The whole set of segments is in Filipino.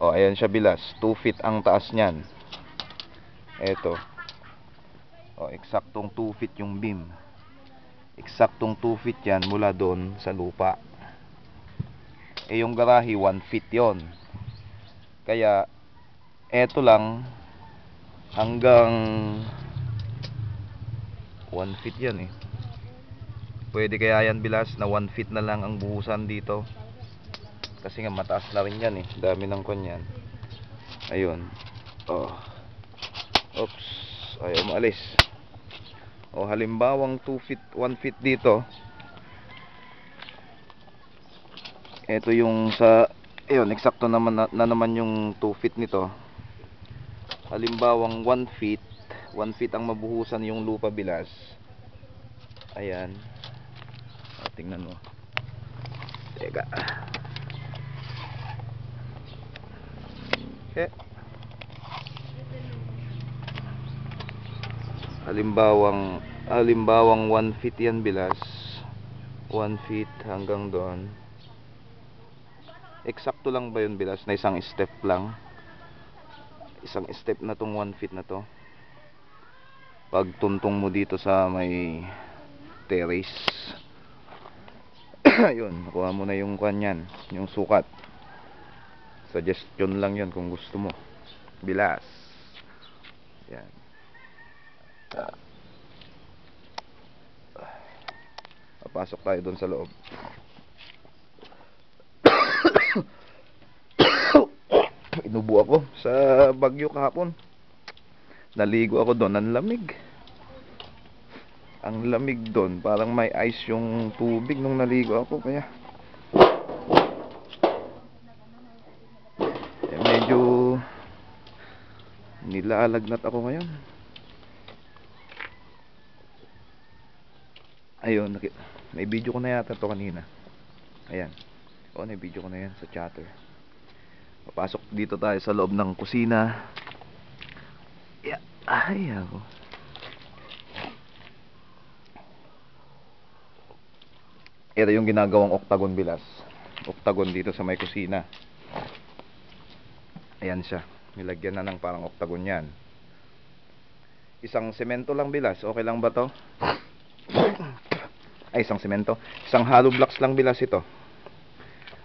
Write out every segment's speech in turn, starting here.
O, ayan siya bilas. 2 feet ang taas niyan. Eto. O, eksaktong 2 feet yung beam. Eksaktong 2 feet yan mula doon sa lupa. Yung garahe 1 feet yon. Kaya eto lang hanggang 1 feet yan eh. Pwede kaya yan bilas na 1 feet na lang ang buhusan dito. Kasi nga mataas na rin yan eh. Dami ng kanyan. Ayun. Oh. Oops. Ayaw maalis. O halimbawang 2 feet, 1 feet dito. Ito yung sa, ayun, eksakto naman na naman yung 2 feet nito. Halimbawang 1 feet, 1 feet ang mabuhusan yung lupa bilas. Ayan. O, tingnan mo. Teka. Okay. Halimbawang 1 feet yan bilas. 1 feet hanggang doon. Eksakto lang ba yun bilas na isang step lang? Isang step na tong 1 feet na to. Pag tuntong mo dito sa may terrace. Ayun, nakuha mo na yung kanyan, yung sukat. Suggestion lang yun kung gusto mo. Bilas. Yan. Papasok tayo doon sa loob. Inubo ako sa bagyo kahapon. Naligo ako doon, ang lamig. Ang lamig doon, parang may ice yung tubig nung naligo ako. Kaya medyo nilalagnat ako ngayon. Ayun, may video ko na yata to kanina. Ayan. O, may video ko na yan sa chatter. Papasok dito tayo sa loob ng kusina. Yeah. Ay, ako. Ito yung ginagawang octagon bilas. Octagon dito sa may kusina. Ayan siya. Nilagyan na ng parang octagon yan. Isang semento lang bilas. Okay lang ba to? Ay, isang semento. Isang hollow blocks lang bilas ito.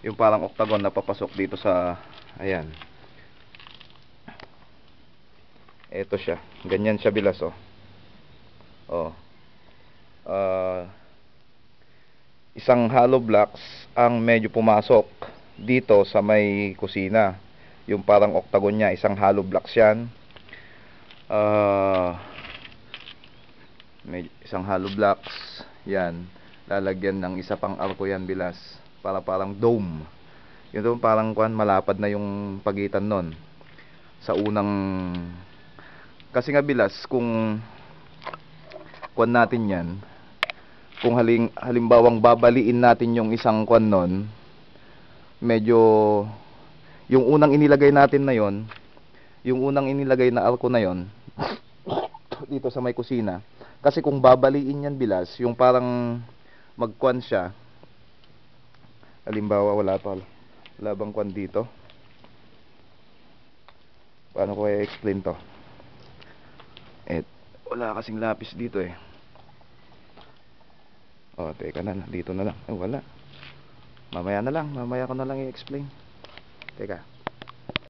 Yung parang octagon na papasok dito sa, ayan. Ito siya. Ganyan siya bilas, oh. Oh. Isang hollow blocks ang medyo pumasok dito sa may kusina. Yung parang octagon niya, isang hollow blocks yan. Isang hollow blocks. Yan. Lalagyan ng isa pang arko yan bilas. Para parang dome. Yun doon parang malapad na yung pagitan nun. Sa unang, kasi nga bilas kung natin yan, kung halimbawang babaliin natin yung isang nun, medyo yung unang inilagay natin na yon, yung unang inilagay na arko na yon dito sa may kusina, kasi kung babaliin yan bilas, yung parang magkwan siya, halimbawa wala bang kwan dito, paano ko i-explain to, wala kasing lapis dito eh. Oh, teka na, dito na lang. Wala. Mamaya ko na lang i-explain. Teka.